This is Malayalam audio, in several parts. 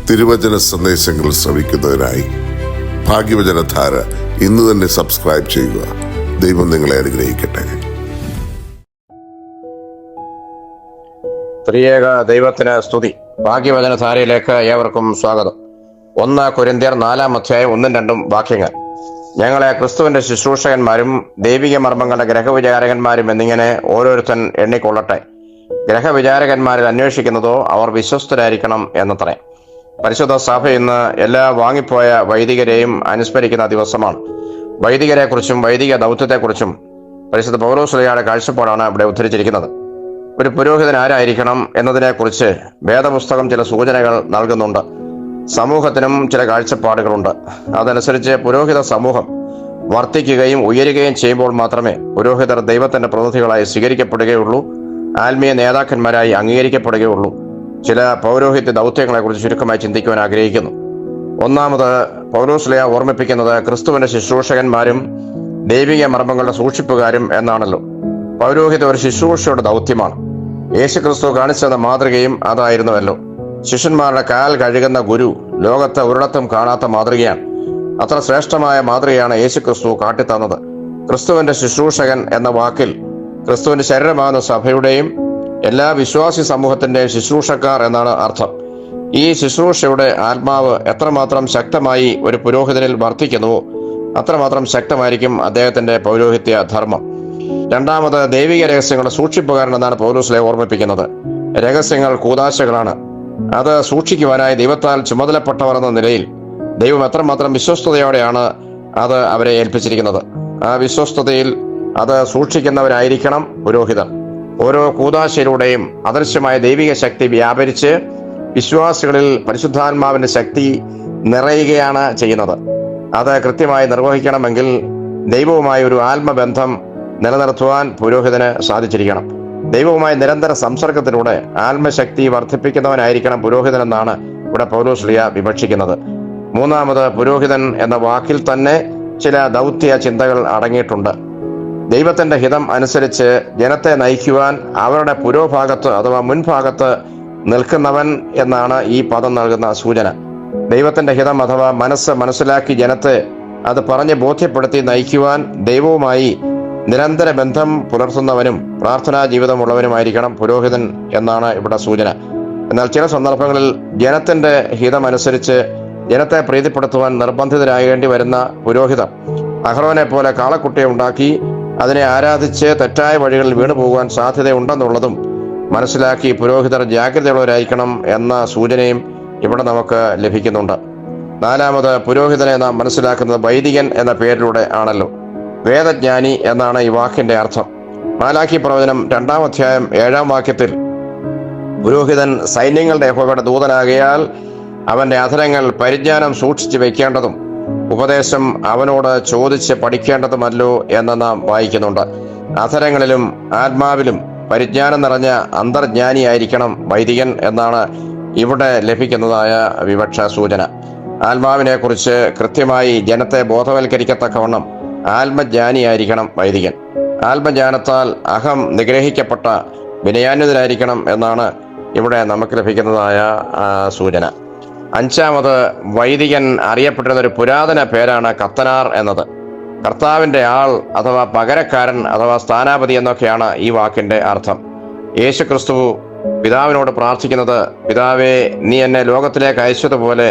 തിരുവചന സന്ദേശങ്ങൾ ശ്രവിക്കുന്നതിനായി ഭാഗ്യവചനധാര ഇന്ന് തന്നെ സബ്സ്ക്രൈബ് ചെയ്യുക. ദൈവം നിങ്ങളെ അനുഗ്രഹിക്കട്ടെ. ത്രിയേക ദൈവത്തിന് സ്തുതി. ഭാഗ്യവചനധാരയിലേക്ക് ഏവർക്കും സ്വാഗതം. 1 കൊരിന്ത്യർ 4:1-2 വാക്യങ്ങൾ. ഞങ്ങളെ ക്രിസ്തുവിന്റെ ശുശ്രൂഷകന്മാരും ദൈവിക മർമ്മങ്ങളുടെ ഗ്രഹവിചാരകന്മാരും എന്നിങ്ങനെ ഓരോരുത്തൻ എണ്ണിക്കൊള്ളട്ടെ. ഗ്രഹവിചാരകന്മാരിൽ അന്വേഷിക്കുന്നതോ അവർ വിശ്വസ്തരായിരിക്കണം എന്നത്രേ. പരിശുദ്ധ സഭ ഇന്ന് എല്ലാ വാങ്ങിപ്പോയ വൈദികരെയും അനുസ്മരിക്കുന്ന ദിവസമാണ്. വൈദികരെക്കുറിച്ചും വൈദിക ദൗത്യത്തെക്കുറിച്ചും പരിശുദ്ധ പൗലോസ്ലീഹയുടെ കാഴ്ചപ്പാടാണ് ഇവിടെ ഉദ്ധരിച്ചിരിക്കുന്നത്. ഒരു പുരോഹിതൻ ആരായിരിക്കണം എന്നതിനെക്കുറിച്ച് വേദപുസ്തകം ചില സൂചനകൾ നൽകുന്നുണ്ട്. സമൂഹത്തിനും ചില കാഴ്ചപ്പാടുകളുണ്ട്. അതനുസരിച്ച് പുരോഹിത സമൂഹം വർദ്ധിക്കുകയും ഉയരുകയും ചെയ്യുമ്പോൾ മാത്രമേ പുരോഹിതർ ദൈവത്തിന്റെ പ്രതിനിധികളായി സ്വീകരിക്കപ്പെടുകയുള്ളൂ, ആത്മീയ നേതാക്കന്മാരായി അംഗീകരിക്കപ്പെടുകയുള്ളൂ. ചില പൗരോഹിത്യ ദൗത്യങ്ങളെക്കുറിച്ച് ചുരുക്കമായി ചിന്തിക്കുവാൻ ആഗ്രഹിക്കുന്നു. ഒന്നാമത്, പൗലോസ്ലീഹ ഓർമ്മിപ്പിക്കുന്നത് ക്രിസ്തുവിന്റെ ശുശ്രൂഷകന്മാരും ദൈവിക മർമ്മങ്ങളുടെ സൂക്ഷിപ്പുകാരും എന്നാണല്ലോ. പൗരോഹിത്യം ഒരു ശുശ്രൂഷയുടെ ദൗത്യമാണ്. യേശു ക്രിസ്തു കാണിച്ചെന്ന മാതൃകയും അതായിരുന്നുവല്ലോ. ശിഷ്യന്മാരുടെ കാൽ കഴുകുന്ന ഗുരു ലോകത്തെ ഒരിടത്തും കാണാത്ത മാതൃകയാണ്. അത്ര ശ്രേഷ്ഠമായ മാതൃകയാണ് യേശു ക്രിസ്തു കാട്ടിത്തന്നത്. ക്രിസ്തുവിന്റെ ശുശ്രൂഷകൻ എന്ന വാക്കിൽ ക്രിസ്തുവിന്റെ ശരീരമാകുന്ന സഭയുടെയും എല്ലാ വിശ്വാസി സമൂഹത്തിന്റെയും ശുശ്രൂഷക്കാർ എന്നാണ് അർത്ഥം. ഈ ശുശ്രൂഷയുടെ ആത്മാവ് എത്രമാത്രം ശക്തമായി ഒരു പുരോഹിതനിൽ വർദ്ധിക്കുന്നുവോ അത്രമാത്രം ശക്തമായിരിക്കും അദ്ദേഹത്തിന്റെ പൗരോഹിത്യ ധർമ്മം. രണ്ടാമത്, ദൈവിക രഹസ്യങ്ങളുടെ സൂക്ഷിപ്പുകാരൻ എന്നാണ് പൗലോസ്ലീഹ ഓർമ്മിപ്പിക്കുന്നത്. രഹസ്യങ്ങൾ കൂദാശകളാണ്. അത് സൂക്ഷിക്കുവാനായി ദൈവത്താൽ ചുമതലപ്പെട്ടവർ എന്ന നിലയിൽ ദൈവം എത്രമാത്രം വിശ്വസ്തയോടെയാണ് അത് അവരെ ഏൽപ്പിച്ചിരിക്കുന്നത്. ആ വിശ്വസ്തതയിൽ അത് സൂക്ഷിക്കുന്നവരായിരിക്കണം പുരോഹിതർ. ഓരോ കൂദാശയിലൂടെയും അദൃശ്യമായ ദൈവിക ശക്തി വ്യാപരിച്ച് വിശ്വാസികളിൽ പരിശുദ്ധാത്മാവിന്റെ ശക്തി നിറയുകയാണ് ചെയ്യുന്നത്. അത് കൃത്യമായി നിർവഹിക്കണമെങ്കിൽ ദൈവവുമായി ഒരു ആത്മബന്ധം നിലനിർത്തുവാൻ പുരോഹിതന് സാധിച്ചിരിക്കണം. ദൈവവുമായി നിരന്തര സംസർഗത്തിലൂടെ ആത്മശക്തി വർദ്ധിപ്പിക്കുന്നവനായിരിക്കണം പുരോഹിതൻ എന്നാണ് ഇവിടെ പൗലോസ്ലീഹ വിവക്ഷിക്കുന്നത്. മൂന്നാമത്, പുരോഹിതൻ എന്ന വാക്കിൽ തന്നെ ചില ദൗത്യ ചിന്തകൾ അടങ്ങിയിട്ടുണ്ട്. ദൈവത്തിന്റെ ഹിതം അനുസരിച്ച് ജനത്തെ നയിക്കുവാൻ അവരുടെ പുരോഭാഗത്ത് അഥവാ മുൻഭാഗത്ത് നിൽക്കുന്നവൻ എന്നാണ് ഈ പദം നൽകുന്ന സൂചന. ദൈവത്തിന്റെ ഹിതം അഥവാ മനസ്സിലാക്കി ജനത്തെ അത് പറഞ്ഞ് ബോധ്യപ്പെടുത്തി നയിക്കുവാൻ ദൈവവുമായി നിരന്തര ബന്ധം പുലർത്തുന്നവനും പ്രാർത്ഥനാ ജീവിതമുള്ളവനുമായിരിക്കണം പുരോഹിതൻ എന്നാണ് ഇവിടെ സൂചന. എന്നാൽ ചില സന്ദർഭങ്ങളിൽ ജനത്തിന്റെ ഹിതമനുസരിച്ച് ജനത്തെ പ്രീതിപ്പെടുത്തുവാൻ നിർബന്ധിതരാകേണ്ടി വരുന്ന പുരോഹിതർ അഹ്റോനെ പോലെ കാളക്കുട്ടിയെ ഉണ്ടാക്കി അതിനെ ആരാധിച്ച് തെറ്റായ വഴികളിൽ വീണുപോകുവാൻ സാധ്യതയുണ്ടെന്നുള്ളതും മനസ്സിലാക്കി പുരോഹിതർ ജാഗ്രതയുള്ളവരായിരിക്കണം എന്ന സൂചനയും ഇവിടെ നമുക്ക് ലഭിക്കുന്നുണ്ട്. നാലാമത്, പുരോഹിതനെ നാം മനസ്സിലാക്കുന്നത് വൈദികൻ എന്ന പേരിലൂടെ ആണല്ലോ. വേദജ്ഞാനി എന്നാണ് ഈ വാക്കിന്റെ അർത്ഥം. മാലാഖി പ്രവചനം 2-ാം അധ്യായം 7-ാം വാക്യത്തിൽ പുരോഹിതൻ സൈന്യങ്ങളുടെ യഹോവയുടെ ദൂതനാകയാൽ അവന്റെ അധരങ്ങൾ പരിജ്ഞാനം സൂക്ഷിച്ചു വെക്കേണ്ടതും ഉപദേശം അവനോട് ചോദിച്ച് പഠിക്കേണ്ടതുമല്ലോ എന്ന് നാം വായിക്കുന്നുണ്ട്. അധരങ്ങളിലും ആത്മാവിലും പരിജ്ഞാനം നിറഞ്ഞ അന്തർജ്ഞാനിയായിരിക്കണം വൈദികൻ എന്നാണ് ഇവിടെ ലഭിക്കുന്നതായ വിവക്ഷ സൂചന. ആത്മാവിനെ കുറിച്ച് കൃത്യമായി ജനത്തെ ബോധവൽക്കരിക്കത്തക്കവണ്ണം ആത്മജ്ഞാനിയായിരിക്കണം വൈദികൻ. ആത്മജ്ഞാനത്താൽ അഹം നിഗ്രഹിക്കപ്പെട്ട വിനയാന്വിതനായിരിക്കണം എന്നാണ് ഇവിടെ നമുക്ക് ലഭിക്കുന്നതായ സൂചന. അഞ്ചാമത്, വൈദികൻ അറിയപ്പെട്ടിരുന്ന ഒരു പുരാതന പേരാണ് കത്തനാർ എന്നത്. കർത്താവിന്റെ ആൾ അഥവാ പകരക്കാരൻ അഥവാ സ്ഥാനാപതി എന്നൊക്കെയാണ് ഈ വാക്കിന്റെ അർത്ഥം. യേശു ക്രിസ്തു പിതാവിനോട് പ്രാർത്ഥിക്കുന്നത്, പിതാവേ, നീ എന്നെ ലോകത്തിലേക്ക് അയച്ചതുപോലെ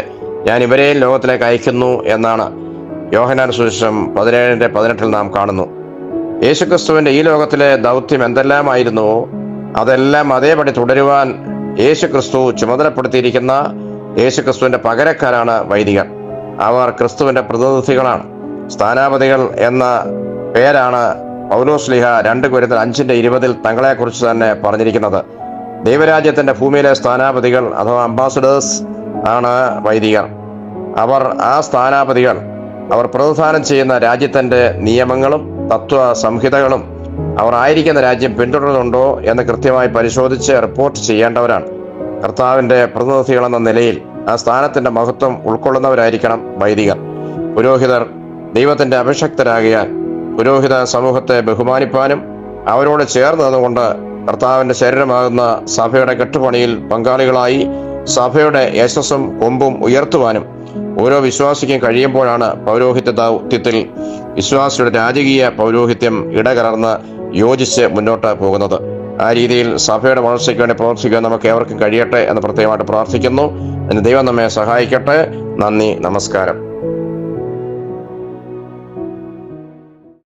ഞാൻ ഇവരെയും ലോകത്തിലേക്ക് അയക്കുന്നു എന്നാണ് യോഹന്നാൻ സുവിശേഷം 17:18 നാം കാണുന്നു. യേശുക്രിസ്തുവിന്റെ ഈ ലോകത്തിലെ ദൗത്യം എന്തെല്ലാമായിരുന്നുവോ അതെല്ലാം അതേപടി തുടരുവാൻ യേശുക്രിസ്തു ചുമതലപ്പെടുത്തിയിരിക്കുന്ന യേശുക്രിസ്തുവിന്റെ പകരക്കാരാണ് വൈദികർ. അവർ ക്രിസ്തുവിന്റെ പ്രതിനിധികളാണ്. സ്ഥാനാപതികൾ എന്ന പേരാണ് പൗലോസ്ലീഹ 2 കൊരിന്ത്യർ 5:20 തങ്ങളെക്കുറിച്ച് തന്നെ പറഞ്ഞിരിക്കുന്നത്. ദൈവരാജ്യത്തിന്റെ ഭൂമിയിലെ സ്ഥാനാപതികൾ അഥവാ അംബാസഡേഴ്സ് ആണ് വൈദികർ. അവർ ആ സ്ഥാനാപതികൾ അവർ പ്രതിനിധാനം ചെയ്യുന്ന രാജ്യത്തിന്റെ നിയമങ്ങളും തത്വ സംഹിതകളും അവർ ആയിരിക്കുന്ന രാജ്യം പിന്തുടരുന്നുണ്ടോ എന്ന് കൃത്യമായി പരിശോധിച്ച് റിപ്പോർട്ട് ചെയ്യേണ്ടവരാണ്. കർത്താവിന്റെ പ്രതിനിധികളെന്ന നിലയിൽ ആ സ്ഥാനത്തിന്റെ മഹത്വം ഉൾക്കൊള്ളുന്നവരായിരിക്കണം വൈദികർ. പുരോഹിതർ ദൈവത്തിന്റെ അഭിഷക്തരാകിയാൽ പുരോഹിത സമൂഹത്തെ ബഹുമാനിപ്പാനും അവരോട് ചേർന്ന് നിന്നുകൊണ്ട് കർത്താവിന്റെ ശരീരമാകുന്ന സഭയുടെ കെട്ടുപണിയിൽ പങ്കാളികളായി സഭയുടെ യശസ്സും കൊമ്പും ഉയർത്തുവാനും ഓരോ വിശ്വാസിക്കും കഴിയുമ്പോഴാണ് പൗരോഹിത്യ ദൗത്യത്തിൽ വിശ്വാസിയുടെ രാജകീയ പൗരോഹിത്യം ഇടകലർന്ന് യോജിച്ച് മുന്നോട്ട് പോകുന്നത്. ആ രീതിയിൽ സഭയുടെ വളർച്ചയ്ക്ക് വേണ്ടി പ്രവർത്തിക്കാൻ നമുക്ക് ഏവർക്കും കഴിയട്ടെ എന്ന് പ്രത്യേകമായിട്ട് പ്രാർത്ഥിക്കുന്നു. അതിന് ദൈവം നമ്മെ സഹായിക്കട്ടെ. നന്ദി, നമസ്കാരം.